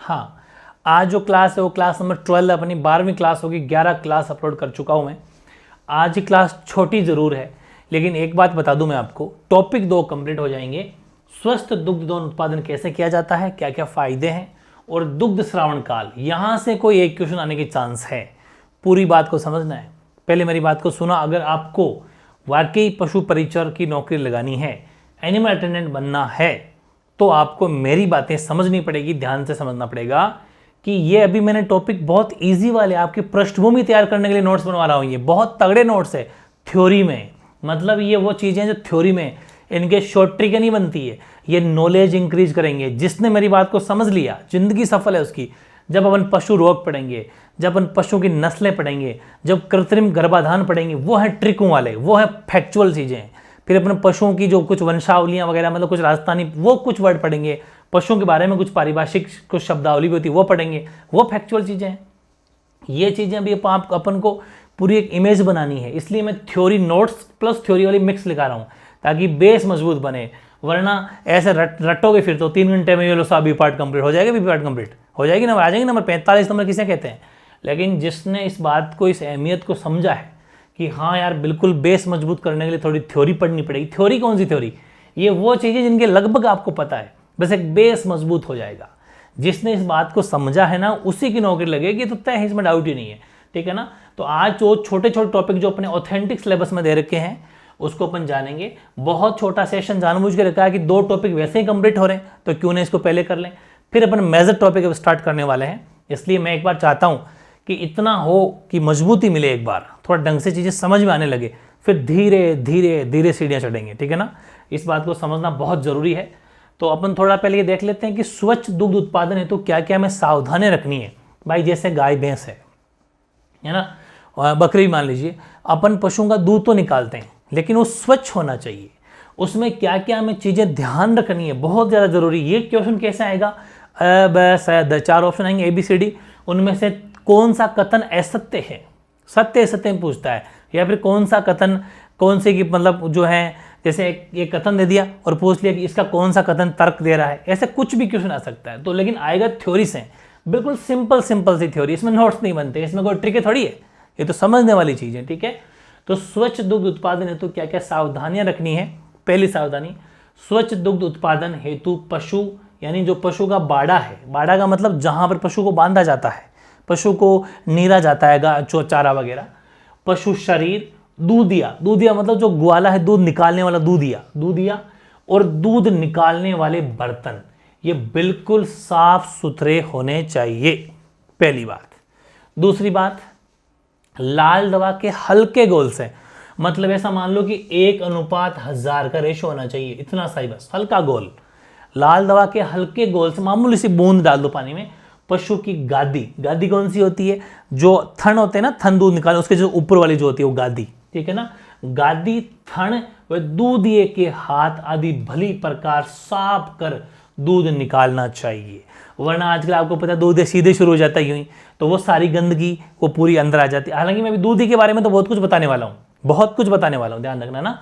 हाँ, आज जो क्लास है वो क्लास नंबर 12 अपनी 12वीं क्लास होगी। 11 क्लास अपलोड कर चुका हूँ मैं। आज की क्लास छोटी ज़रूर है, लेकिन एक बात बता दूं मैं आपको, टॉपिक 2 कंप्लीट हो जाएंगे। स्वस्थ दुग्ध दोहन उत्पादन कैसे किया जाता है, क्या क्या फ़ायदे हैं, और दुग्ध श्रावण काल, यहाँ से कोई एक क्वेश्चन आने की चांस है। पूरी बात को समझना है। पहले मेरी बात को सुना। अगर आपको वाकई पशु परिचर की नौकरी लगानी है, एनिमल अटेंडेंट बनना है, तो आपको मेरी बातें समझनी पड़ेगी, ध्यान से समझना पड़ेगा कि ये अभी मैंने टॉपिक बहुत इजी वाले आपकी पृष्ठभूमि तैयार करने के लिए नोट्स बनवा रहा हूँ। ये बहुत तगड़े नोट्स है थ्योरी में, मतलब ये वो चीज़ें जो थ्योरी में इनके शॉर्ट ट्रिक नहीं बनती है, ये नॉलेज इंक्रीज करेंगे। जिसने मेरी बात को समझ लिया, जिंदगी सफल है उसकी। जब अपन पशु रोग पढ़ेंगे, जब अपन पशु की नस्लें पढ़ेंगे, जब कृत्रिम गर्भाधान पढ़ेंगे, वो है ट्रिकों वाले, वो है फैक्चुअल चीज़ें। फिर अपने पशुओं की जो कुछ वंशावलियाँ वगैरह, मतलब कुछ राजस्थानी वो कुछ वर्ड पढ़ेंगे, पशुओं के बारे में कुछ पारिभाषिक कुछ शब्दावली भी होती है वो पढ़ेंगे, वो फैक्चुअल चीज़ें हैं। ये चीज़ें भी अपन को पूरी एक इमेज बनानी है, इसलिए मैं थ्योरी नोट्स प्लस थ्योरी वाली मिक्स लिखा रहा हूँ ताकि बेस मजबूत बने। वरना ऐसे रटोगे फिर तो 3 घंटे में ये लो सा बी पार्ट कंप्लीट हो जाएगा, बी पार्ट कंप्लीट हो जाएगी, नंबर आ जाएंगे, नंबर 45 नंबर किसे कहते हैं। लेकिन जिसने इस बात को, इस अहमियत को समझा है कि हाँ यार बिल्कुल बेस मजबूत करने के लिए थोड़ी थ्योरी पढ़नी पड़ेगी। थ्योरी कौन सी थ्योरी? ये वो चीज़ें जिनके लगभग आपको पता है, बस एक बेस मजबूत हो जाएगा। जिसने इस बात को समझा है ना, उसी की नौकरी लगेगी, तो तय है, इसमें डाउट ही नहीं है। ठीक है ना। तो आज जो छोटे छोटे टॉपिक जो अपने ऑथेंटिक सिलेबस में दे रखे हैं उसको अपन जानेंगे। बहुत छोटा सेशन जानबूझ के रखा है कि 2 टॉपिक वैसे ही कंप्लीट हो रहे हैं, तो क्यों नहीं इसको पहले कर लें। फिर अपन मेजर टॉपिक स्टार्ट करने वाले हैं। इसलिए मैं एक बार चाहता हूँ कि इतना हो कि मजबूती मिले, एक बार थोड़ा ढंग से चीज़ें समझ में आने लगे, फिर धीरे धीरे धीरे सीढ़ियाँ चढ़ेंगे। ठीक है ना। इस बात को समझना बहुत ज़रूरी है। तो अपन थोड़ा पहले ये देख लेते हैं कि स्वच्छ दुग्ध उत्पादन हेतु क्या क्या हमें सावधानी रखनी है। भाई जैसे गाय भैंस है ना, बकरी मान लीजिए, अपन पशुओं का दूध तो निकालते हैं, लेकिन वो स्वच्छ होना चाहिए। उसमें क्या क्या हमें चीज़ें ध्यान रखनी है, बहुत ज़्यादा ज़रूरी। ये क्वेश्चन कैसे आएगा? ब स 4 ऑप्शन आएंगे ABCD, उनमें से कौन सा कथन असत्य है, सत्य असत्य में पूछता है, या फिर कौन सा कथन, कौन से की मतलब जो है, जैसे एक कथन दे दिया और पूछ लिया कि इसका कौन सा कथन तर्क दे रहा है। ऐसे कुछ भी क्वेश्चन आ सकता है। तो लेकिन आएगा थ्योरी से, बिल्कुल सिंपल सी थ्योरी, इसमें नोट्स नहीं बनते, इसमें कोई ट्रिक थोड़ी है, ये तो समझने वाली चीज़ है। ठीक है। तो स्वच्छ दुग्ध उत्पादन हेतु क्या क्या सावधानियां रखनी है। पहली सावधानी, स्वच्छ दुग्ध उत्पादन हेतु पशु, यानी जो पशु का बाड़ा है, बाड़ा का मतलब जहां पर पशु को बांधा जाता है, पशु को नीरा जाता है, चारा वगैरह, पशु शरीर, दूधिया मतलब जो ग्वाला है, दूध निकालने वाला दूधिया, और दूध निकालने वाले बर्तन, ये बिल्कुल साफ सुथरे होने चाहिए, पहली बात। दूसरी बात, लाल दवा के हल्के घोल से, मतलब ऐसा मान लो कि 1:1000 का रेशो होना चाहिए, इतना सा ही बस, हल्का घोल। लाल दवा के हल्के घोल से मामूली सी बूंद डाल दो पानी में। पशु की गादी कौन सी होती है? जो थन होते हैं ना, थन दूध निकालने, उसके जो ऊपर वाली जो होती है वो गादी। ठीक है ना। गादी, थन व दूधिये के हाथ आदि भली प्रकार साफ कर दूध निकालना चाहिए। वरना आजकल आपको पता है दूध सीधे शुरू हो जाता है यूं ही, तो वो सारी गंदगी वो पूरी अंदर आ जाती है। हालांकि मैं अभी दूधी के बारे में तो बहुत कुछ बताने वाला हूँ, ध्यान रखना ना।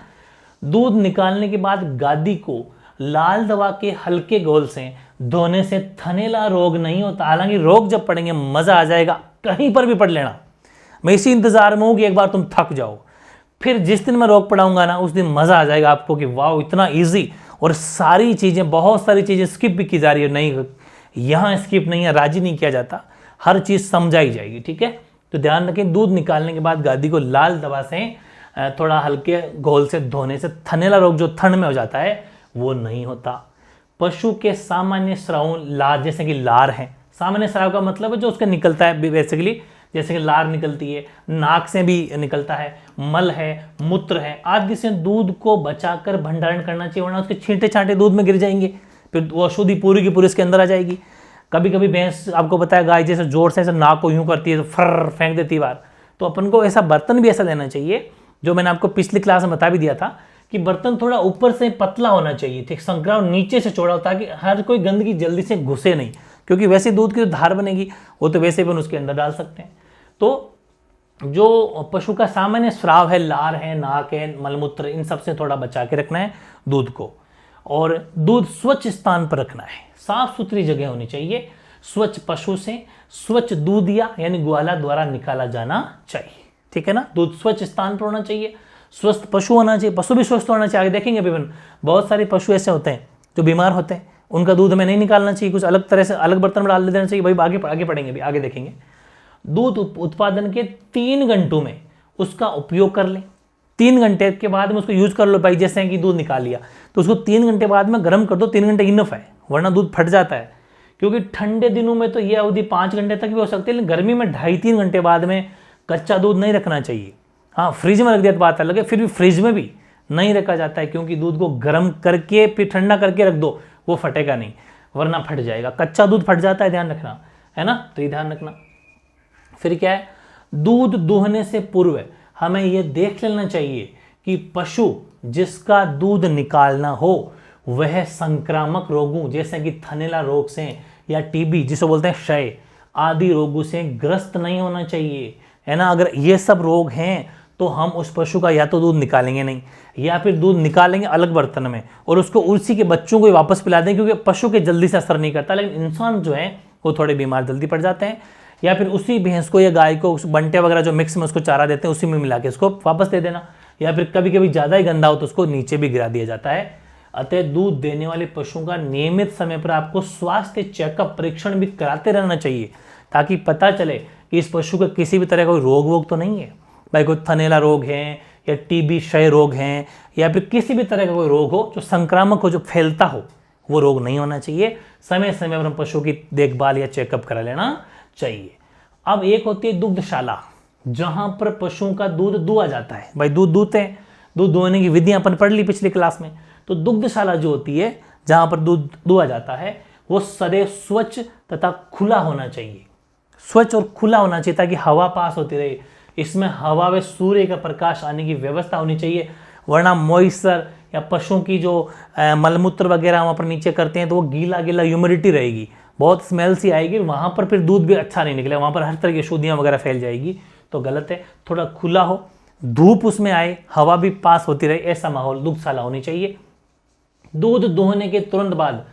दूध निकालने के बाद गादी को लाल दवा के हल्के घोल से धोने से थनेला रोग नहीं होता। हालांकि रोग जब पड़ेंगे मजा आ जाएगा, कहीं पर भी पढ़ लेना। मैं इसी इंतजार में हूं कि एक बार तुम थक जाओ, फिर जिस दिन मैं रोग पढ़ाऊंगा ना, उस दिन मजा आ जाएगा आपको कि वाह इतना इजी, और सारी चीजें, बहुत सारी चीजें स्किप भी की जा रही है। नहीं, यहां स्किप नहीं है, राजी नहीं किया जाता, हर चीज समझाई जाएगी। ठीक है। तो ध्यान रखें, दूध निकालने के बाद गादी को लाल दवा से थोड़ा हल्के घोल से धोने से थनेला रोग जो थन में हो जाता है वो नहीं होता। पशु के सामान्य स्राव, लार, जैसे कि लार है, सामान्य स्राव का मतलब है जो उसका निकलता है बेसिकली, जैसे कि लार निकलती है, नाक से भी निकलता है, मल है, मूत्र है आदि से दूध को बचाकर भंडारण करना चाहिए, वरना उसके छींटे छांटे दूध में गिर जाएंगे, फिर वो अशुद्धि पूरी की पूरी इसके अंदर आ जाएगी। कभी कभी भैंस, आपको पता है, गाय जैसे जोर से ऐसे नाक को यूं करती है तो फर फेंक देती बार, तो अपन को ऐसा बर्तन भी ऐसा लेना चाहिए, जो मैंने आपको पिछली क्लास में बता भी दिया था कि बर्तन थोड़ा ऊपर से पतला होना चाहिए, ठीक, संक्राव नीचे से चौड़ा हो, ताकि हर कोई गंदगी जल्दी से घुसे नहीं, क्योंकि वैसे दूध की जो धार बनेगी वो तो वैसे भी उसके अंदर डाल सकते हैं। तो जो पशु का सामान्य स्राव है, लार है, नाक है, मलमूत्र, इन सब से थोड़ा बचा के रखना है दूध को, और दूध स्वच्छ स्थान पर रखना है, साफ सुथरी जगह होनी चाहिए। स्वच्छ पशु से स्वच्छ दूध यानी ग्वाला द्वारा निकाला जाना चाहिए। ठीक है ना, दूध स्वच्छ स्थान पर होना चाहिए, स्वस्थ पशु होना चाहिए, पशु भी स्वस्थ होना चाहिए। आगे देखेंगे विभिन्न बहुत सारे पशु ऐसे होते हैं जो बीमार होते हैं, उनका दूध हमें नहीं निकालना चाहिए, कुछ अलग तरह से अलग बर्तन में डाल देना चाहिए। भाई आगे पढ़ेंगे, भी आगे देखेंगे। दूध उत्पादन के 3 घंटों में उसका उपयोग कर लें। 3 घंटे के बाद में उसको यूज कर लो। भाई जैसे कि दूध निकाल लिया तो उसको 3 घंटे बाद में गर्म कर दो। 3 घंटे इनफ है, वरना दूध फट जाता है। क्योंकि ठंडे दिनों में तो ये अवधि 5 घंटे तक भी हो सकती है, लेकिन गर्मी में 2.5-3 घंटे बाद में कच्चा दूध नहीं रखना चाहिए। हाँ, फ्रिज में रख दिया तो बात अलग है, फिर भी फ्रिज में भी नहीं रखा जाता है, क्योंकि दूध को गर्म करके फिर ठंडा करके रख दो, वो फटेगा नहीं, वरना फट जाएगा। कच्चा दूध फट जाता है, ध्यान रखना है ना, तो ये ध्यान रखना। फिर क्या है, दूध दूहने से पूर्व हमें यह देख लेना चाहिए कि पशु जिसका दूध निकालना हो वह संक्रामक रोगों जैसे कि थनैला रोग से या टीबी जिसे बोलते हैं क्षय आदि रोगों से ग्रस्त नहीं होना चाहिए, है ना। अगर ये सब रोग हैं तो हम उस पशु का या तो दूध निकालेंगे नहीं, या फिर दूध निकालेंगे अलग बर्तन में और उसको उसी के बच्चों को वापस पिला दें, क्योंकि पशु के जल्दी से असर नहीं करता, लेकिन इंसान जो है वो थोड़े बीमार जल्दी पड़ जाते हैं। या फिर उसी भैंस को या गाय को बंटे वगैरह जो मिक्स में उसको चारा देते हैं उसी में मिला के उसको वापस दे देना, या फिर कभी कभी ज़्यादा ही गंदा हो तो उसको नीचे भी गिरा दिया जाता है। अतः दूध देने वाले पशुओं का नियमित समय पर आपको स्वास्थ्य चेकअप परीक्षण भी कराते रहना चाहिए, ताकि पता चले कि इस पशु का किसी भी तरह का कोई रोग वोग तो नहीं है। भाई कोई थनैला रोग है या टीबी क्षय रोग हैं, या फिर किसी भी तरह का कोई रोग हो जो संक्रामक हो, जो फैलता हो, वो रोग नहीं होना चाहिए। समय समय पर हम पशु की देखभाल या चेकअप करा लेना चाहिए। अब एक होती है दुग्धशाला, जहां पर पशुओं का दूध दुहा जाता है। भाई दूध दूहते हैं, दूध दुहने की विधियां अपन पढ़ ली पिछली क्लास में। तो दुग्धशाला जो होती है जहां पर दूध दुहा जाता है वो सदैव स्वच्छ तथा खुला होना चाहिए। स्वच्छ और खुला होना चाहिए ताकि हवा पास होती रहे, इसमें हवा व सूर्य का प्रकाश आने की व्यवस्था होनी चाहिए, वरना मॉइस्चर या पशुओं की जो मलमूत्र वगैरह वहाँ पर नीचे करते हैं तो वो गीला गीला ह्यूमिडिटी रहेगी, बहुत स्मेल सी आएगी, वहाँ पर फिर दूध भी अच्छा नहीं निकलेगा, वहाँ पर हर तरह की अशुद्धियाँ वगैरह फैल जाएगी, तो गलत है। थोड़ा खुला हो, धूप उसमें आए, हवा भी पास होती रहे, ऐसा माहौल दुग्धशाला होनी चाहिए। दूध दोहने के तुरंत बाद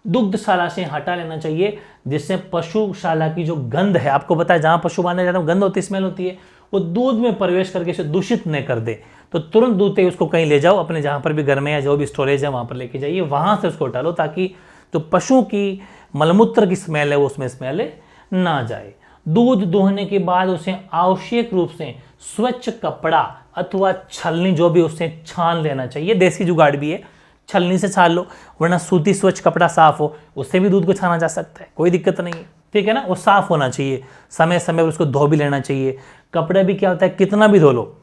दुग्धशाला से हटा लेना चाहिए, जिससे पशुशाला की जो गंध है, आपको पता है जहां पशु बांधे जाते हैं गंध होती है, स्मेल होती है, वो दूध में प्रवेश करके इसे दूषित न कर दे। तो तुरंत दूधते उसको कहीं ले जाओ, अपने जहां पर भी घर में या जो भी स्टोरेज है वहां पर लेके जाइए, वहां से उसको हटा लो, ताकि जो पशु की मलमूत्र की स्मेल है वो उसमें स्मेल ना जाए। दूध दोहने के बाद उसे आवश्यक रूप से स्वच्छ कपड़ा अथवा छलनी जो भी उससे छान लेना चाहिए। देसी जुगाड़ भी है, छलनी से छान लो, वरना सूती स्वच्छ कपड़ा साफ हो उससे भी दूध को छाना जा सकता है, कोई दिक्कत नहीं है, ठीक है ना। वो साफ होना चाहिए, समय समय पर उसको धो भी लेना चाहिए। कपड़े भी क्या होता है, कितना भी धो लो,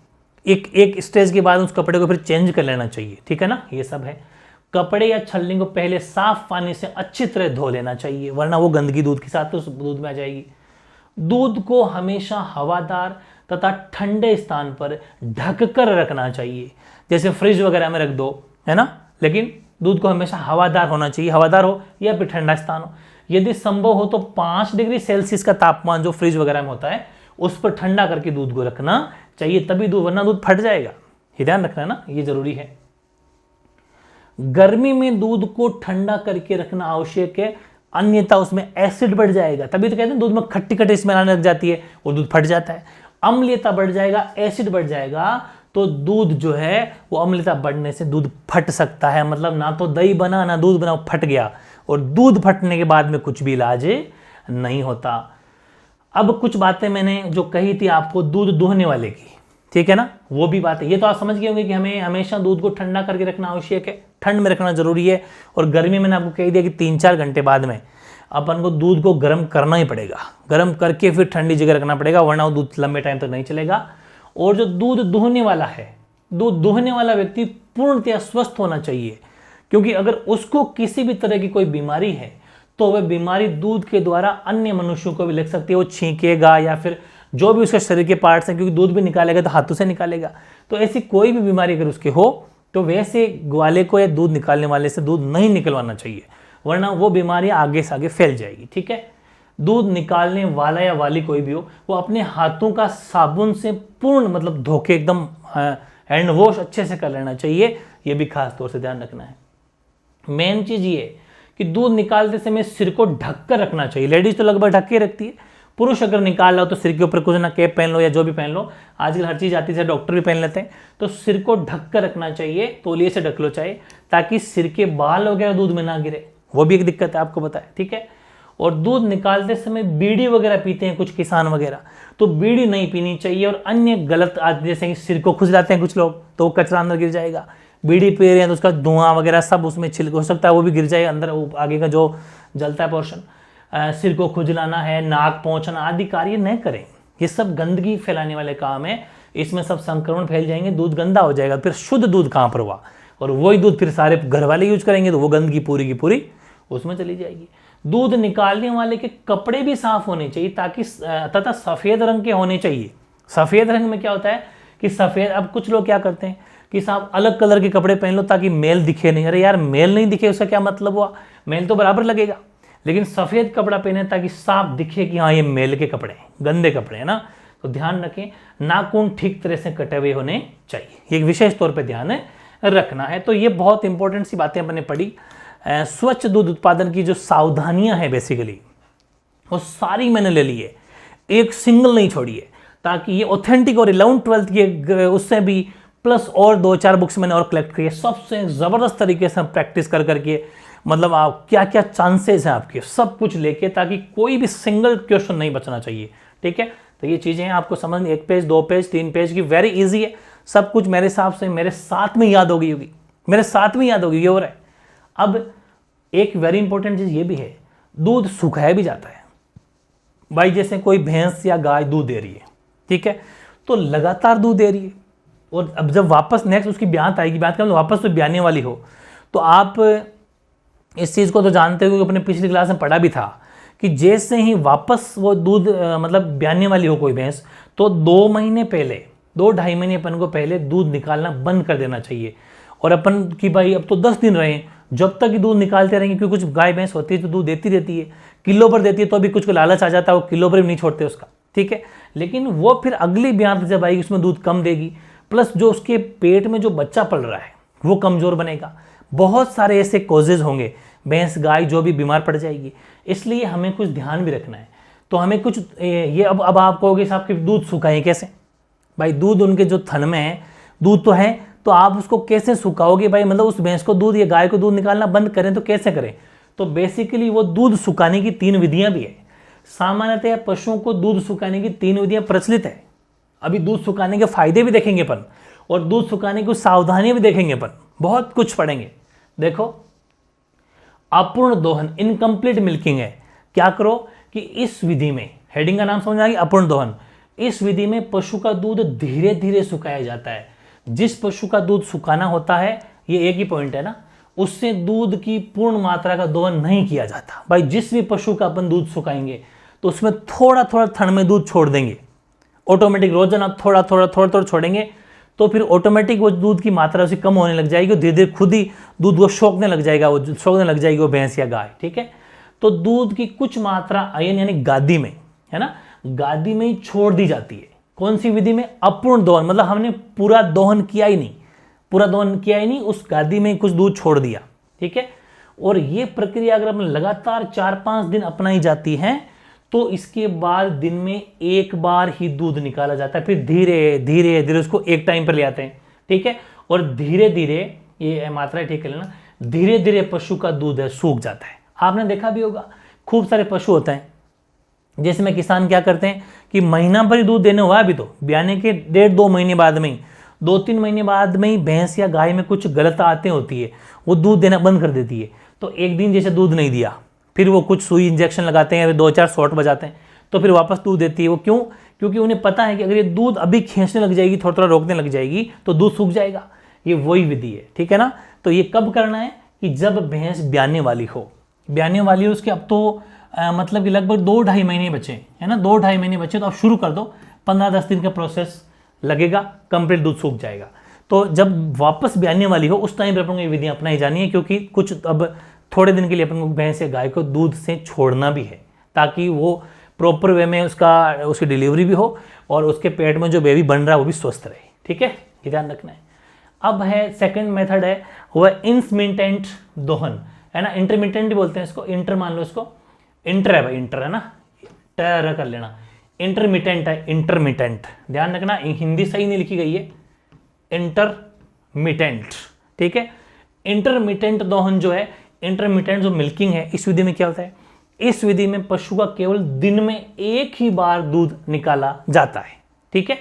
एक स्टेज के बाद उस कपड़े को फिर चेंज कर लेना चाहिए, ठीक है ना। ये सब है। कपड़े या छलनी को पहले साफ पानी से अच्छी तरह धो लेना चाहिए, वरना वो गंदगी दूध के साथ तो दूध में आ जाएगी। दूध को हमेशा हवादार तथा ठंडे स्थान पर ढक कर रखना चाहिए, जैसे फ्रिज वगैरह में रख दो, है ना, लेकिन दूध को हमेशा हवादार होना चाहिए, हवादार हो या फिर ठंडा स्थान हो। यदि संभव हो तो 5 डिग्री सेल्सियस का तापमान जो फ्रिज वगैरह में होता है उस पर ठंडा करके दूध को रखना चाहिए, तभी दूध, वरना दूध फट जाएगा। ये ध्यान रखना है ना, ये जरूरी है। गर्मी में दूध को ठंडा करके रखना आवश्यक है, अन्यथा उसमें एसिड बढ़ जाएगा। तभी तो कहते हैं दूध में खट्टी खट्टी स्मेल आने लग जाती है और दूध फट जाता है। अम्लीयता बढ़ जाएगा, एसिड बढ़ जाएगा, तो दूध जो है वो अम्लीयता बढ़ने से दूध फट सकता है। मतलब ना तो दही बना ना दूध बना, फट गया, और दूध फटने के बाद में कुछ भी इलाज नहीं होता। अब कुछ बातें मैंने जो कही थी आपको दूध दोहने वाले की, ठीक है ना, वो भी बात है। ये तो आप समझ गए होंगे कि हमें हमेशा दूध को ठंडा करके रखना आवश्यक है, ठंड में रखना जरूरी है। और गर्मी मैंने आपको कह दिया कि 3-4 घंटे बाद में अपन को दूध को गर्म करना ही पड़ेगा, गर्म करके फिर ठंडी जगह रखना पड़ेगा, वरना वो दूध लंबे टाइम तक नहीं चलेगा। और जो दूध दोहने वाला है, दूध दोहने वाला व्यक्ति पूर्णतया स्वस्थ होना चाहिए, क्योंकि अगर उसको किसी भी तरह की कोई बीमारी है तो वह बीमारी दूध के द्वारा अन्य मनुष्यों को भी लग सकती है। वो छींकेगा या फिर जो भी उसके शरीर के पार्ट्स हैं, क्योंकि दूध भी निकालेगा तो हाथों से निकालेगा, तो ऐसी कोई भी बीमारी अगर उसके हो तो वैसे ग्वाले को या दूध निकालने वाले से दूध नहीं निकलवाना चाहिए, वरना वो बीमारी आगे से आगे फैल जाएगी, ठीक है। दूध निकालने वाला या वाली कोई भी हो, वो अपने हाथों का साबुन से पूर्ण मतलब धोके एकदम हैंड वॉश अच्छे से कर लेना चाहिए, ये भी खास तौर से ध्यान रखना है। मेन चीज ये कि दूध निकालते समय सिर को ढक कर रखना चाहिए। लेडीज तो लगभग ढक के रखती है, पुरुष अगर निकाल रहा हो तो सिर के ऊपर कुछ ना कैप पहन लो या जो भी पहन लो, आजकल हर चीज़ आती है, डॉक्टर भी पहन लेते हैं, तो सिर को ढक कर रखना चाहिए, तौलिए से ढक लो चाहे, ताकि सिर के बाल वगैरह दूध में ना गिरे, वो भी एक दिक्कत है आपको पता है, ठीक है। और दूध निकालते समय बीड़ी वगैरह पीते हैं कुछ किसान वगैरह, तो बीड़ी नहीं पीनी चाहिए। और अन्य गलत आदत जैसे कि सिर को खुजलाते हैं कुछ लोग, तो वो कचरा अंदर गिर जाएगा। बीड़ी पी रहे हैं तो उसका धुआं वगैरह सब उसमें छिलक हो सकता है, वो भी गिर जाएगा अंदर, वो आगे का जो जलता है पोर्शन। सिर को खुजलाना है, नाक पहुँचना आदि कार्य न करें, ये सब गंदगी फैलाने वाले काम है, इसमें सब संक्रमण फैल जाएंगे, दूध गंदा हो जाएगा, फिर शुद्ध दूध कहाँ पर हुआ, और वही दूध फिर सारे घर वाले यूज करेंगे तो वो गंदगी पूरी की पूरी उसमें चली जाएगी। दूध निकालने वाले के कपड़े भी साफ होने चाहिए, ताकि तथा सफ़ेद रंग के होने चाहिए। सफ़ेद रंग में क्या होता है कि सफ़ेद, अब कुछ लोग क्या करते हैं कि साहब अलग कलर के कपड़े पहन लो ताकि मेल दिखे नहीं। अरे यार मेल नहीं दिखे उसका क्या मतलब हुआ, मेल तो बराबर लगेगा, लेकिन सफ़ेद कपड़ा पहने ताकि साफ दिखे कि हाँ ये मेल के कपड़े हैं, गंदे कपड़े हैं ना। तो ध्यान रखें, नाखून ठीक तरह से कटे हुए होने चाहिए, ये विशेष तौर पर ध्यान रखना है। तो ये बहुत इंपॉर्टेंट सी बातें अपने पढ़ी। स्वच्छ दूध उत्पादन की जो सावधानियां हैं बेसिकली वो सारी मैंने ले ली है, एक सिंगल नहीं छोड़ी है, ताकि ये ऑथेंटिक और 11th-12th के उससे भी प्लस और 2-4 बुक्स मैंने और कलेक्ट किए, सबसे ज़बरदस्त तरीके से हम प्रैक्टिस कर करके, मतलब आप क्या क्या चांसेस हैं आपके, सब कुछ लेके, ताकि कोई भी सिंगल क्वेश्चन नहीं बचना चाहिए, ठीक है। तो ये चीज़ें हैं आपको समझ, 1 पेज 2 पेज 3 पेज की, वेरी इजी है, सब कुछ मेरे हिसाब से मेरे साथ में याद हो गई होगी, मेरे साथ में याद होगी, ये हो रहा है। अब एक वेरी इंपॉर्टेंट चीज़ ये भी है, दूध सुखाया भी जाता है भाई, जैसे कोई भैंस या गाय दूध दे रही है, ठीक है, तो लगातार दूध दे रही है, और अब जब वापस नेक्स्ट उसकी ब्यात आएगी, ब्यात का मतलब वापस तो ब्याने वाली हो, तो आप इस चीज़ को तो जानते हो, क्योंकि अपने पिछली क्लास में पढ़ा भी था कि जैसे ही वापस वो दूध मतलब ब्याने वाली हो कोई भैंस, तो 2 महीने पहले, 2-2.5 महीने अपन को पहले दूध निकालना बंद कर देना चाहिए। और अपन कि भाई अब तो 10 दिन रहे, जब तक दूध निकालते रहेंगे, क्योंकि कुछ गाय भैंस होती है तो दूध देती रहती है, किलो पर देती है, तो अभी कुछ को लालच आ जाता है, वो किलो पर भी नहीं छोड़ते उसका, ठीक है। लेकिन वो फिर अगली ब्यात जब आएगी उसमें दूध कम देगी, प्लस जो उसके पेट में जो बच्चा पल रहा है वो कमज़ोर बनेगा, बहुत सारे ऐसे कॉजेज होंगे, भैंस गाय जो भी बीमार पड़ जाएगी, इसलिए हमें कुछ ध्यान भी रखना है। तो हमें कुछ ये अब आप कहोगे साहब कि दूध सुखाएं कैसे, भाई दूध उनके जो थन में है दूध तो है, तो आप उसको कैसे सुखाओगे भाई, मतलब उस भैंस को दूध या गाय को दूध निकालना बंद करें तो कैसे करें। तो बेसिकली वो दूध सुखाने की 3 विधियां भी है। सामान्यतः पशुओं को दूध सुखाने की 3 विधियां प्रचलित है। अभी दूध सुखाने के फायदे भी देखेंगे अपन, और दूध सुखाने की कुछ सावधानियां भी देखेंगे अपन, बहुत कुछ पढ़ेंगे। देखो, अपूर्ण दोहन, इनकम्प्लीट मिल्किंग है। क्या करो कि इस विधि में, हेडिंग का नाम समझ आ गया, अपूर्ण दोहन, इस विधि में पशु का दूध धीरे धीरे सुखाया जाता है। जिस पशु का दूध सुखाना होता है, ये एक ही पॉइंट है ना, उससे दूध की पूर्ण मात्रा का दोहन नहीं किया जाता। भाई जिस भी पशु का अपन दूध सुखाएंगे तो उसमें थोड़ा थोड़ा थन में दूध छोड़ देंगे, ऑटोमेटिक रोजाना आप थोड़ा थोड़ा छोड़ेंगे, तो फिर ऑटोमेटिक वो दूध की मात्रा उसकी कम होने लग जाएगी, धीरे धीरे खुद ही दूध वो सोखने लग जाएगा, वो भैंस या गाय, ठीक है। तो दूध की कुछ मात्रा आयन यानी गादी में, है ना, गादी में ही छोड़ दी जाती है। कौन सी विधि में? अपूर्ण दोहन, मतलब हमने पूरा दोहन किया ही नहीं, उस गादी में कुछ दूध छोड़ दिया, ठीक है। और ये प्रक्रिया अगर हम लगातार 4-5 दिन अपनाई जाती है, तो इसके बाद दिन में 1 बार ही दूध निकाला जाता है, फिर धीरे धीरे उसको एक टाइम पर ले आते हैं, ठीक है। और धीरे धीरे, ये मात्रा ठीक कर लेना, धीरे धीरे पशु का दूध है सूख जाता है। आपने देखा भी होगा, खूब सारे पशु होते हैं जिसमें किसान क्या करते हैं कि महीना भर ही दूध देने हुआ, अभी तो ब्याने के 1.5-2 महीने बाद में ही, 2-3 महीने बाद में ही भैंस या गाय में कुछ गलत आते होती है, वो दूध देना बंद कर देती है। तो एक दिन जैसे दूध नहीं दिया, फिर वो कुछ सुई इंजेक्शन लगाते हैं, 2-4 शॉट बजाते हैं, तो फिर वापस दूध देती है। वो क्यों? क्योंकि उन्हें पता है कि अगर ये दूध अभी खींचने लग जाएगी, थोड़ा थोड़ा रोकने लग जाएगी, तो दूध सूख जाएगा। ये वही विधि है, ठीक है ना। तो ये कब करना है कि जब भैंस ब्याने वाली हो, उसके अब तो मतलब कि लगभग 2-2.5 महीने बचे, है ना, 2-2.5 महीने बचे, तो आप शुरू कर दो, 15-10 दिन का प्रोसेस लगेगा, कंप्लीट दूध सूख जाएगा। तो जब वापस ब्याने वाली हो उस टाइम पर अपन को ये विधियाँ अपनाई जानी है, क्योंकि कुछ अब थोड़े दिन के लिए अपन को भैंस या गाय को दूध से छोड़ना भी है, ताकि वो प्रॉपर वे में उसकी डिलीवरी भी हो और उसके पेट में जो बेबी बन रहा है वो भी स्वस्थ रहे, ठीक है, ये ध्यान रखना है। अब है सेकंड मेथड है, वो है इंटरमिटेंट दोहन, है ना, इंटरमिटेंट भी बोलते हैं इसको, इंटर मान लो इसको, इंटर है भाई, इंटर है ना, टर कर लेना, इंटरमिटेंट है, इंटरमिटेंट, ध्यान रखना हिंदी सही नहीं लिखी गई है, इंटरमिटेंट, ठीक है। इंटरमिटेंट दोहन जो है, इंटरमिटेंट जो मिल्किंग है, इस विधि में क्या होता है, इस विधि में पशु का केवल दिन में एक ही बार दूध निकाला जाता है, ठीक है।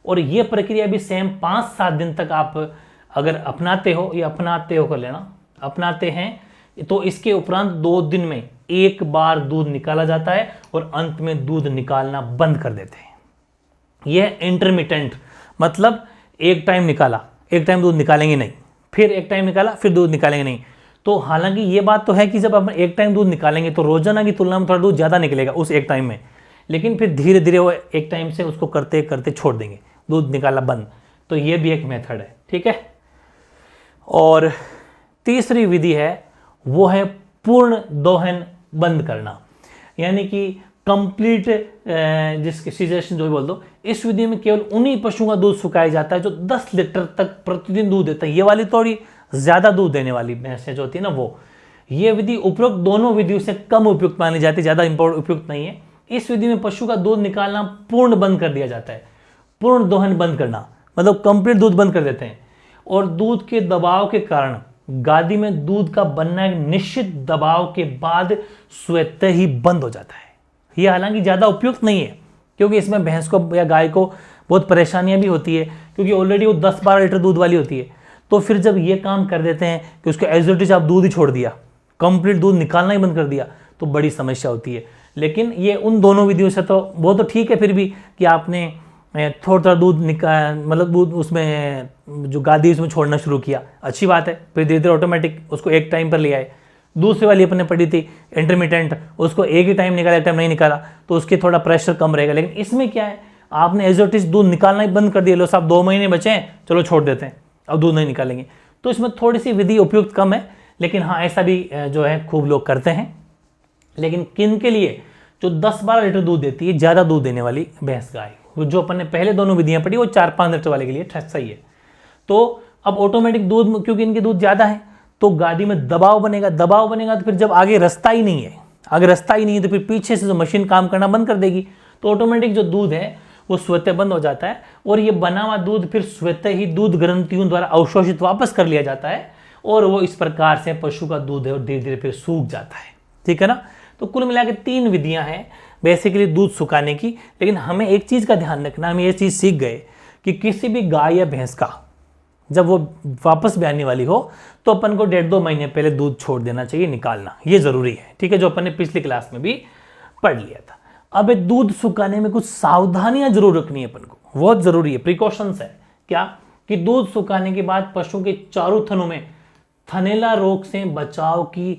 और यह प्रक्रिया भी सेम 5-7 दिन तक आप अगर अपनाते हो, या अपनाते हो कर लेना, अपनाते हैं, तो इसके उपरांत 2 दिन में एक बार दूध निकाला जाता है और अंत में दूध निकालना बंद कर देते हैं। यह इंटरमिटेंट मतलब एक टाइम निकाला, एक टाइम दूध निकालेंगे नहीं, फिर एक टाइम निकाला, फिर दूध निकालेंगे नहीं। तो हालांकि ये बात तो है कि जब आप एक टाइम दूध निकालेंगे तो रोजाना की तुलना में थोड़ा दूध ज़्यादा निकलेगा उस एक टाइम में, लेकिन फिर धीरे धीरे वो एक टाइम से उसको करते करते छोड़ देंगे, दूध निकाला बंद। तो ये भी एक मेथड है, ठीक है। और तीसरी विधि है वो है पूर्ण दोहन बंद करना, यानी कि कंप्लीट जिसके सीजेशन जो भी बोल दो। इस विधि में केवल उन्हीं पशुओं का दूध सुखाया जाता है जो 10 लीटर तक प्रतिदिन दूध देता है। ये वाली थोड़ी ज्यादा दूध देने वाली भैंसें जो होती है ना, वो ये विधि उपरोक्त दोनों विधियों से कम उपयुक्त मानी जाती है, ज्यादा उपयुक्त नहीं है। इस विधि में पशु का दूध निकालना पूर्ण बंद कर दिया जाता है। पूर्ण दोहन बंद करना मतलब कंप्लीट दूध बंद कर देते हैं, और दूध के दबाव के कारण गादी में दूध का बनना एक निश्चित दबाव के बाद स्वतः ही बंद हो जाता है। यह हालांकि ज्यादा उपयुक्त नहीं है, क्योंकि इसमें भैंस को या गाय को बहुत परेशानियां भी होती है, क्योंकि ऑलरेडी वो 10-12 लीटर दूध वाली होती है। तो फिर जब ये काम कर देते हैं कि उसके एज आप दूध ही छोड़ दिया, कंप्लीट दूध निकालना ही बंद कर दिया, तो बड़ी समस्या होती है। लेकिन ये उन दोनों विधियों से तो वो तो ठीक है फिर भी, कि आपने थोड़ा थोड़ा दूध मतलब दूध उसमें जो गादी उसमें छोड़ना शुरू किया, अच्छी बात है। फिर धीरे धीरे ऑटोमेटिक उसको एक टाइम पर ले आए। दूसरी वाली अपने पड़ी थी इंटरमिटेंट, उसको एक ही टाइम निकाला, एक टाइम नहीं निकाला, तो उसके थोड़ा प्रेशर कम रहेगा। लेकिन इसमें क्या है, आपने एज दूध निकालना ही बंद कर दिया, लो साहब 2 महीने बचे हैं, चलो छोड़ देते हैं, अब दूध नहीं निकालेंगे। तो इसमें थोड़ी सी विधि उपयुक्त कम है, लेकिन हाँ ऐसा भी जो है खूब लोग करते हैं। लेकिन किन के लिए, जो 10-12 लीटर दूध देती है, ज़्यादा दूध देने वाली भैंस गाय, जो अपन ने पहले दोनों विधियां पढ़ी, वो 4-5 लीटर वाले के लिए सही है। तो अब ऑटोमेटिक दूध, क्योंकि इनके दूध ज़्यादा है, तो गादी में दबाव बनेगा। दबाव बनेगा तो फिर जब आगे रास्ता ही नहीं है, अगर रास्ता ही नहीं है तो फिर पीछे से जो मशीन काम करना बंद कर देगी, तो ऑटोमेटिक जो दूध है वो स्वतः बंद हो जाता है, और ये बना हुआ दूध फिर स्वतः ही दूध ग्रंथियों द्वारा अवशोषित वापस कर लिया जाता है, और वो इस प्रकार से पशु का दूध है और धीरे धीरे फिर सूख जाता है, ठीक है ना। तो कुल मिलाकर 3 विधियां हैं बेसिकली दूध सुखाने की। लेकिन हमें एक चीज का ध्यान रखना, हम ये चीज सीख गए कि किसी भी गाय या भैंस का जब वो वापस भी आने वाली हो, तो अपन को 1.5-2 महीने पहले दूध छोड़ देना चाहिए, निकालना ये जरूरी है, ठीक है, जो अपन ने पिछली क्लास में भी पढ़ लिया था। अब दूध सुखाने में कुछ सावधानियां जरूर रखनी है अपन को, बहुत जरूरी है, प्रिकॉशंस है। क्या कि दूध सुखाने के बाद पशु के चारों थनों में थनैला रोग से बचाव की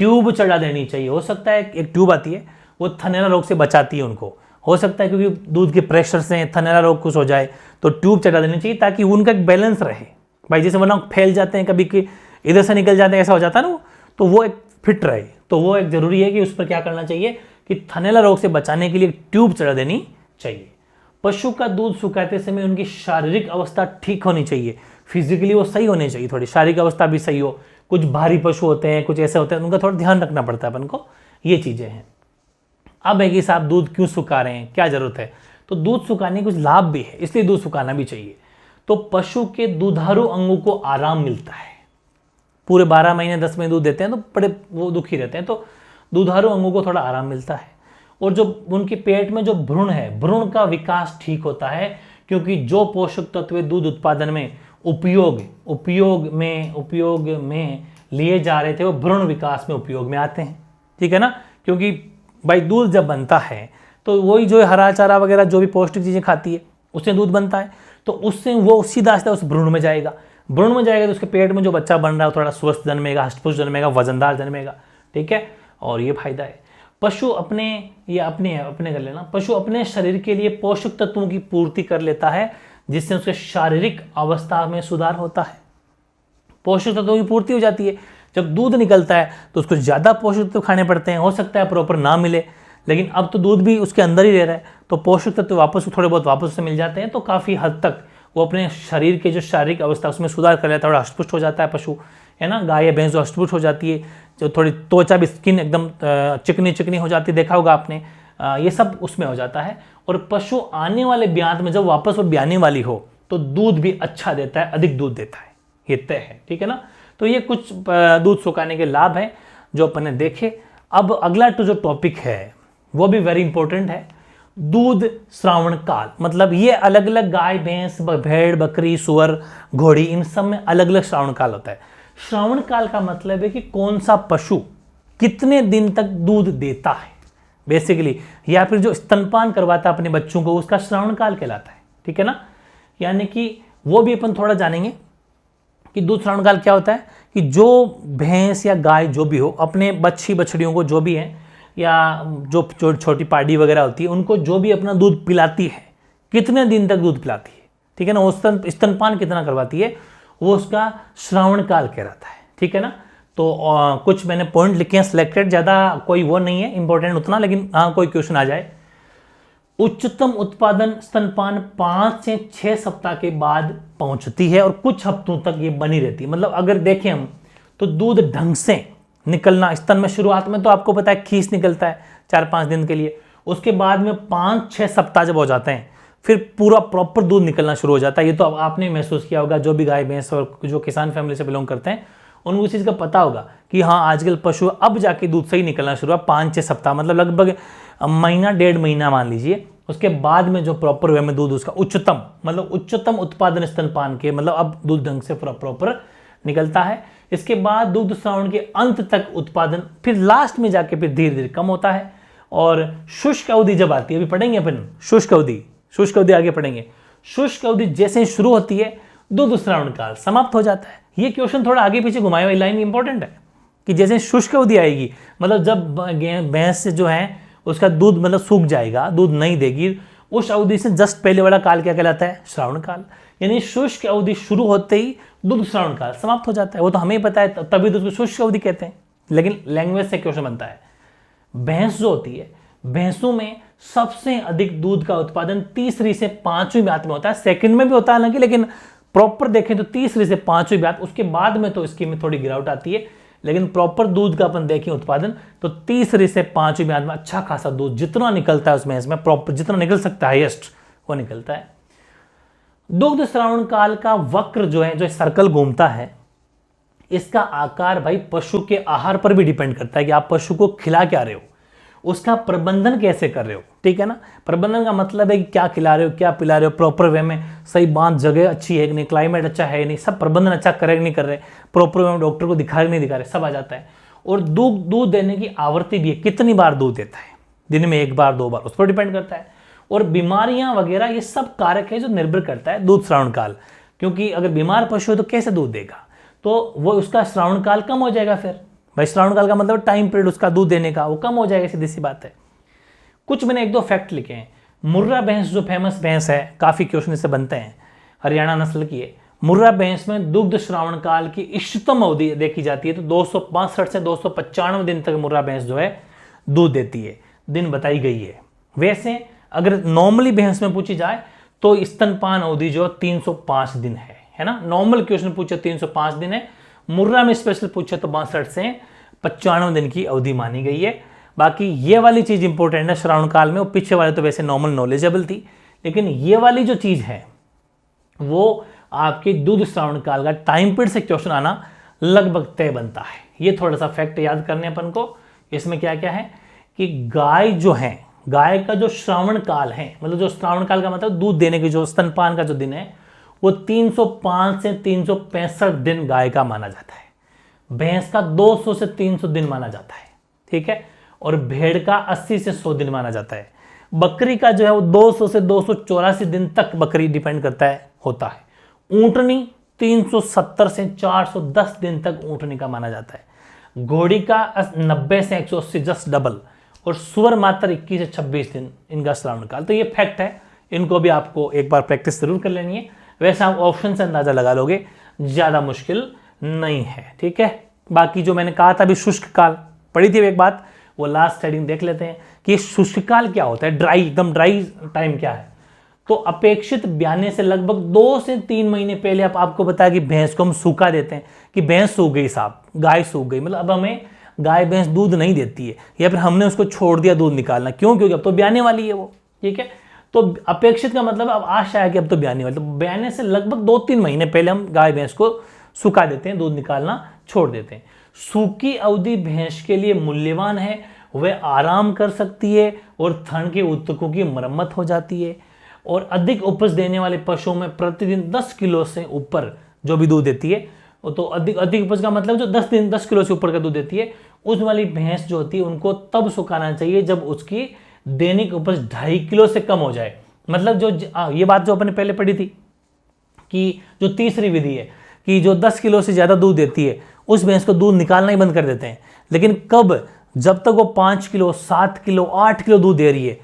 ट्यूब चढ़ा देनी चाहिए। हो सकता है एक ट्यूब आती है, वो थनैला रोग से बचाती है उनको, हो सकता है क्योंकि दूध के प्रेशर से थनैला रोग कुछ हो जाए, तो ट्यूब चढ़ा देनी चाहिए, ताकि उनका एक बैलेंस रहे भाई। जैसे वरना फैल जाते हैं, कभी कि इधर से निकल जाते हैं, ऐसा हो जाता है ना, तो वो एक फिट रहे। तो वो एक जरूरी है कि उस पर क्या करना चाहिए कि थनैला रोग से बचाने के लिए ट्यूब चढ़ा देनी चाहिए। पशु का दूध सुखाते समय उनकी शारीरिक अवस्था ठीक होनी चाहिए, फिजिकली वो सही होनी चाहिए, थोड़ी शारीरिक अवस्था भी सही हो। कुछ भारी पशु होते हैं, कुछ ऐसे होते हैं, उनका थोड़ा ध्यान रखना पड़ता है अपन को, ये चीजें हैं। अब है कि साहब दूध क्यों सुखा रहे हैं, क्या जरूरत है, तो दूध सुखाने के कुछ लाभ भी है, इसलिए दूध सुखाना भी चाहिए। तो पशु के दुधारू अंगों को आराम मिलता है। पूरे 12 महीने 10 महीने दूध देते हैं तो बड़े वो दुखी रहते हैं, तो दुधारू अंगों को थोड़ा आराम मिलता है। और जो उनके पेट में जो भ्रूण है, भ्रूण का विकास ठीक होता है, क्योंकि जो पोषक तत्व दूध उत्पादन में उपयोग में लिए जा रहे थे, वो भ्रूण विकास में उपयोग में आते हैं, ठीक है ना। क्योंकि भाई दूध जब बनता है तो वही जो हरा चारा वगैरह जो भी पौष्टिक चीजें खाती है उससे दूध बनता है, तो उससे वो सीधा सीधा उस भ्रूण में जाएगा। भ्रूण में जाएगा तो उसके पेट में जो बच्चा बन रहा है थोड़ा स्वस्थ जन्मेगा, हष्टपुष्ट जन्मेगा, वजनदार जन्मेगा, ठीक है। और ये फायदा है। पशु अपने कर लेना, पशु अपने शरीर के लिए पोषक तत्वों की पूर्ति कर लेता है, जिससे उसके शारीरिक अवस्था में सुधार होता है। पोषक तत्वों की पूर्ति हो जाती है। जब दूध निकलता है तो उसको ज्यादा पोषक तत्व खाने पड़ते हैं, हो सकता है प्रॉपर ना मिले, लेकिन अब तो दूध भी उसके अंदर ही रह रहा है, तो पोषक तत्व वापस थोड़े बहुत वापस से मिल जाते हैं, तो काफी हद तक वो अपने शरीर के जो शारीरिक अवस्था उसमें सुधार कर लेता है और हष्टपुष्ट हो जाता है पशु। है ना। गाय या भैंस जो अष्टपुष्ट हो जाती है, जो थोड़ी त्वचा भी स्किन एकदम चिकनी चिकनी हो जाती है, देखा होगा आपने, ये सब उसमें हो जाता है। और पशु आने वाले ब्यात में जब वापस वो ब्याने वाली हो तो दूध भी अच्छा देता है, अधिक दूध देता है, ये तय है, ठीक है ना। तो ये कुछ दूध सुखाने के लाभ हैं जो अपन ने देखे। अब अगला जो टॉपिक है वो भी वेरी इंपॉर्टेंट है, दूध श्रावण काल। मतलब ये अलग अलग गाय भैंस भेड़ बकरी सुअर घोड़ी इन सब में अलग अलग श्रावण काल होता है। श्रावण काल का मतलब है कि कौन सा पशु कितने दिन तक दूध देता है बेसिकली, या फिर जो स्तनपान करवाता है अपने बच्चों को, उसका श्रावण काल कहलाता है, ठीक है ना। यानी कि वो भी अपन थोड़ा जानेंगे कि दूध श्रावण काल क्या होता है, कि जो भैंस या गाय जो भी हो अपने बच्ची बछड़ियों को जो भी है, या जो छोटी पार्टी वगैरह होती है उनको जो भी अपना दूध पिलाती है, कितने दिन तक दूध पिलाती है, ठीक है ना, वो स्तनपान कितना करवाती है, वो उसका श्रावण काल कहलाता है, ठीक है ना। तो कुछ मैंने पॉइंट लिखे हैं सिलेक्टेड, ज़्यादा कोई वो नहीं है इंपॉर्टेंट उतना, लेकिन हाँ कोई क्वेश्चन आ जाए। उच्चतम उत्पादन स्तनपान 5 से 6 सप्ताह के बाद पहुंचती है और कुछ हफ्तों तक ये बनी रहती है। मतलब अगर देखें हम तो दूध ढंग से निकलना स्तन में, शुरुआत में तो आपको पता है खीस निकलता है 4-5 दिन के लिए, उसके बाद में 5-6 सप्ताह जब हो जाते हैं फिर पूरा प्रॉपर दूध निकलना शुरू हो जाता है। ये तो आपने महसूस किया होगा, जो भी गाय भैंस और जो किसान फैमिली से बिलोंग करते हैं उनको इस चीज़ का पता होगा कि हाँ आजकल पशु अब जाके दूध सही निकलना शुरू हुआ। 5-6 सप्ताह मतलब लगभग महीना 1.5 महीना मान लीजिए, उसके बाद में जो प्रॉपर वे में दूध उसका उच्चतम मतलब उच्चतम उत्पादन स्तनपान के मतलब अब दूध ढंग से पूरा प्रॉपर निकलता है। इसके बाद दूध श्रावण के अंत तक उत्पादन फिर लास्ट में जाके फिर धीरे धीरे कम होता है। और शुष्क अवधि जब आती है, अभी पढ़ेंगे अपन शुष्क अवधि आगे पढ़ेंगे। शुष्क अवधि जैसे शुरू होती है दूध श्रावण काल समाप्त हो जाता है। ये क्वेश्चन थोड़ा आगे पीछे घुमाए हुई लाइन इंपॉर्टेंट है कि जैसे शुष्क अवधि आएगी मतलब जब भैंस जो है उसका दूध मतलब सूख जाएगा, दूध नहीं देगी, उस अवधि से जस्ट पहले वाला काल क्या कहलाता है, श्रावण काल। यानी शुष्क अवधि शुरू होते ही दूध श्रावण काल समाप्त हो जाता है। वो तो हमें पता है, तभी तो उसको शुष्क अवधि कहते हैं, लेकिन लैंग्वेज से क्वेश्चन बनता है। भैंस जो होती है, भैंसों में सबसे अधिक दूध का उत्पादन तीसरी से 5वीं ब्यात में होता है। सेकंड में भी होता है हालांकि, लेकिन प्रॉपर देखें तो तीसरी से 5वीं ब्यात, उसके बाद में तो इसकी में थोड़ी गिरावट आती है, लेकिन प्रॉपर दूध का अपन देखें उत्पादन तो तीसरी से 5वीं ब्यात में अच्छा खासा दूध जितना निकलता है उसमें इसमें प्रॉपर जितना निकल सकता है हाईएस्ट वो निकलता है। दुग्ध श्रावण काल का वक्र जो है, जो सर्कल घूमता है, इसका आकार भाई पशु के आहार पर भी डिपेंड करता है कि आप पशु को खिला क्या रहे हो, उसका प्रबंधन कैसे कर रहे हो, ठीक है ना। प्रबंधन का मतलब है कि क्या खिला रहे हो, क्या पिला रहे हो, प्रॉपर वे में सही बांध जगह अच्छी है कि नहीं, क्लाइमेट अच्छा है नहीं, सब प्रबंधन अच्छा करे कि नहीं कर रहे, प्रॉपर वे में डॉक्टर को दिखा रहे नहीं दिखा रहे, सब आ जाता है। और दूध देने की आवृत्ति भी है, कितनी बार दूध देता है, दिन में 1 बार 2 बार, उस पर डिपेंड करता है। और बीमारियां वगैरह ये सब कारक है जो निर्भर करता है दूध श्रावण काल, क्योंकि अगर बीमार पशु है तो कैसे दूध देगा, तो वो उसका श्रावण काल कम हो जाएगा। फिर भाई श्रावण काल का मतलब टाइम पीरियड उसका दूध देने का वो कम हो जाएगा, सीधी सी बात है। कुछ मैंने 1-2 फैक्ट लिखे हैं। मुर्रा भैंस जो फेमस भैंस है, काफी क्वेश्चन इससे बनते हैं, हरियाणा नस्ल की है। मुर्रा भैंस में दुग्ध श्रावण काल की इष्टतम अवधि देखी जाती है तो 265 से 295 दिन तक मुर्रा भैंस जो है दूध देती है, दिन बताई गई है। वैसे अगर नॉर्मली भैंस में पूछी जाए तो स्तनपान अवधि जो 305 दिन है ना। नॉर्मल क्वेश्चन पूछे 305 दिन है, मुर्रा में स्पेशल पूछे तो 62 से 95 दिन की अवधि मानी गई है। बाकी ये वाली चीज इंपॉर्टेंट है श्रावण काल में, वो पीछे वाले तो वैसे नॉर्मल नॉलेजेबल थी, लेकिन ये वाली जो चीज है वो आपके दूध श्रावण काल का टाइम पीरियड से क्वेश्चन आना लगभग तय बनता है। ये थोड़ा सा फैक्ट याद करने अपन को। इसमें क्या क्या है कि गाय जो है, गाय का जो श्रावण काल है, मतलब जो श्रावण काल का मतलब दूध देने की जो स्तनपान का जो दिन है वो 305 से 365 दिन गाय का माना जाता है। भैंस का 200 से 300 दिन माना जाता है, ठीक है। और भेड़ का 80 से 100 दिन माना जाता है। बकरी का जो है वो 200 से 284 दिन तक बकरी डिपेंड करता है होता है। ऊंटनी 370 से 410 दिन तक ऊंटनी का माना जाता है। घोड़ी का 90 से 180 जस्ट डबल। और सुअर मात्र 21 से 26 दिन इनका श्रावण काल। तो ये फैक्ट है, इनको भी आपको एक बार प्रैक्टिस जरूर कर लेनी है। वैसे आप ऑप्शन से अंदाजा लगा लोगे, ज्यादा मुश्किल नहीं है, ठीक है। बाकी जो मैंने कहा था अभी शुष्क काल पढ़ी थी एक बात, वो लास्ट हेडिंग देख लेते हैं कि शुष्क काल क्या होता है। ड्राई एकदम ड्राई टाइम क्या है। तो अपेक्षित ब्याने से लगभग 2 से 3 महीने पहले आपको बताया कि भैंस को हम सूखा देते हैं कि भैंस सूख गई साहब, गाय सूख गई, मतलब अब हमें गाय भैंस दूध नहीं देती है या फिर हमने उसको छोड़ दिया दूध निकालना, क्यों? क्योंकि अब तो ब्याने वाली है वो, ठीक है। तो अपेक्षित का मतलब अब आशा है कि अब तो ब्याने वाली, तो ब्याने से लगभग 2-3 महीने पहले हम गाय भैंस को सुखा देते हैं, दूध निकालना छोड़ देते हैं। सूखी अवधि भैंस के लिए मूल्यवान है, वह आराम कर सकती है और थन के ऊतकों की मरम्मत हो जाती है। और अधिक उपज देने वाले पशुओं में प्रतिदिन 10 किलो से ऊपर जो भी दूध देती है, तो अधिक उपज का मतलब जो 10 किलो से ऊपर का दूध देती है, उस वाली भैंस जो होती है उनको तब सुखाना चाहिए जब उसकी दैनिक उपज 2.5 किलो से कम हो जाए। मतलब जो ये बात जो अपने पहले पढ़ी थी कि जो तीसरी विधि है कि जो 10 किलो से ज़्यादा दूध देती है उस भैंस को दूध निकालना ही बंद कर देते हैं। लेकिन कब? जब तक वो 5 किलो, 7 किलो, 8 किलो दूध दे रही है,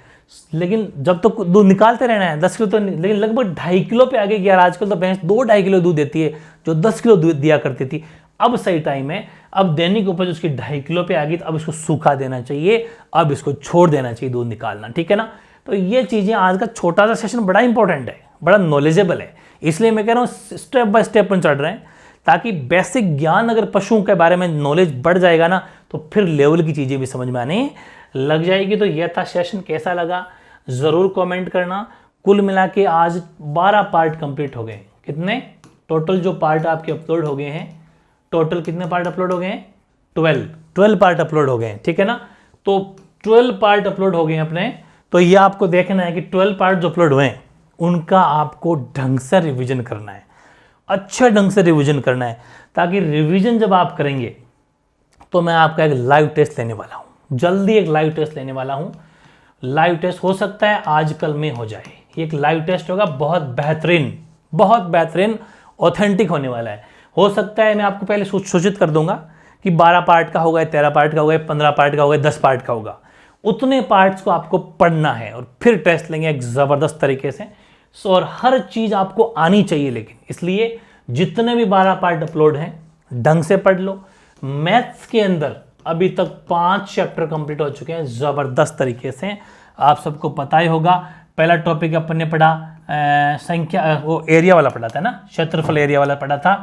लेकिन जब तक दूध निकालते रहना है। 10 किलो तो नहीं, लेकिन लगभग 2.5 किलो पे आ गई यार। आजकल तो भैंस 2-2.5 किलो दूध देती है, जो 10 किलो दूध दिया करती थी। अब सही टाइम है, अब दैनिक उपज उसकी 2.5 किलो पे आ गई, तो अब इसको सूखा देना चाहिए, अब इसको छोड़ देना चाहिए दूध निकालना, ठीक है ना। तो ये चीज़ें, आज का छोटा सा सेशन बड़ा इंपॉर्टेंट है, बड़ा नॉलेजेबल है, इसलिए मैं कह रहा हूँ स्टेप बाय स्टेप पर चढ़ रहे हैं, ताकि बेसिक ज्ञान अगर पशुओं के बारे में नॉलेज बढ़ जाएगा ना, तो फिर लेवल की चीज़ें भी समझ में आने लग जाएगी। तो यह था सेशन, कैसा लगा ज़रूर कमेंट करना। कुल मिला के आज 12 पार्ट कंप्लीट हो गए। कितने टोटल जो पार्ट आपके अपलोड हो गए हैं, टोटल कितने पार्ट अपलोड हो गए हैं? 12 पार्ट अपलोड हो गए हैं, ठीक है ना। तो 12 पार्ट अपलोड हो गए हैं अपने। तो ये आपको देखना है कि 12 पार्ट जो अपलोड हुए हैं उनका आपको ढंग से रिवीजन करना है, अच्छे ढंग से रिवीजन करना है, ताकि रिवीजन जब आप करेंगे तो मैं आपका एक लाइव टेस्ट लेने वाला हूँ, जल्दी एक लाइव टेस्ट लेने वाला हूँ। लाइव टेस्ट हो सकता है आज कल में हो जाए, एक लाइव टेस्ट होगा, बहुत बेहतरीन ऑथेंटिक होने वाला है। हो सकता है मैं आपको पहले सूचित कर दूंगा कि 12 पार्ट का होगा, 13 पार्ट का होगा, 15 पार्ट का होगा, 10 पार्ट का होगा। उतने पार्ट्स को आपको पढ़ना है और फिर टेस्ट लेंगे एक ज़बरदस्त तरीके से। और हर चीज़ आपको आनी चाहिए, लेकिन इसलिए जितने भी 12 पार्ट अपलोड हैं ढंग से पढ़ लो। मैथ्स के अंदर अभी तक 5 चैप्टर कंप्लीट हो चुके हैं ज़बरदस्त तरीके से, आप सबको पता ही होगा। पहला टॉपिक अपन ने पढ़ा संख्या, वो एरिया वाला पढ़ा था ना, क्षेत्रफल एरिया वाला पढ़ा था,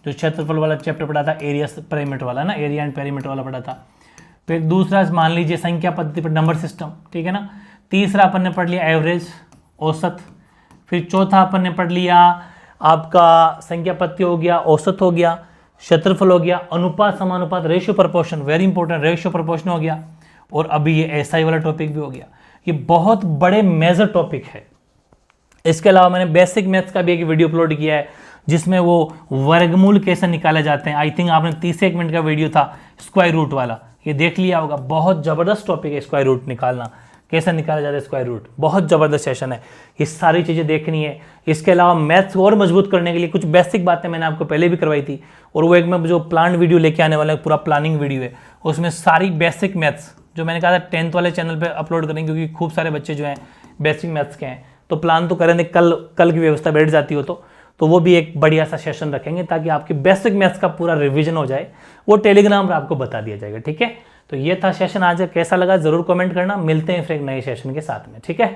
जो क्षेत्रफल वाला चैप्टर पढ़ा था, एरिया पेरीमीटर वाला ना, एरिया एंड पेरीमीटर वाला पढ़ा था। फिर दूसरा मान लीजिए संख्या पद्धति पर नंबर सिस्टम, ठीक है ना। तीसरा अपन ने पढ़ लिया एवरेज, औसत। फिर चौथा अपन ने पढ़ लिया आपका संख्या पद्धति हो गया, औसत हो गया, क्षेत्रफल हो गया, अनुपात समानुपात, ratio proportion, very important, ratio proportion हो गया। और अभी ये एसआई वाला टॉपिक भी हो गया। ये बहुत बड़े मेजर टॉपिक है। इसके अलावा मैंने बेसिक मैथ्स का भी एक वीडियो अपलोड किया है, जिसमें वो वर्गमूल कैसे निकाले जाते हैं। आई थिंक आपने 30 मिनट का वीडियो था स्क्वायर रूट वाला, ये देख लिया होगा। बहुत ज़बरदस्त टॉपिक है स्क्वायर रूट निकालना, कैसे निकाला जाता है स्क्वायर रूट, बहुत ज़बरदस्त सेशन है। ये सारी चीज़ें देखनी है। इसके अलावा मैथ्स और मजबूत करने के लिए कुछ बेसिक बातें मैंने आपको पहले भी करवाई थी, और वो एक मैं जो प्लान वीडियो लेके आने वाला है, पूरा प्लानिंग वीडियो है, उसमें सारी बेसिक मैथ्स जो मैंने कहा था 10th वाले चैनल पे अपलोड करेंगे, क्योंकि खूब सारे बच्चे जो हैं बेसिक मैथ्स के हैं। तो प्लान तो करेंगे, कल की व्यवस्था बैठ जाती हो तो वो भी एक बढ़िया सा सेशन रखेंगे, ताकि आपकी बेसिक मैथ्स का पूरा रिवीजन हो जाए। वो टेलीग्राम पर आपको बता दिया जाएगा, ठीक है। तो ये था सेशन आज, कैसा लगा ज़रूर कमेंट करना। मिलते हैं फिर एक नए सेशन के साथ में, ठीक है।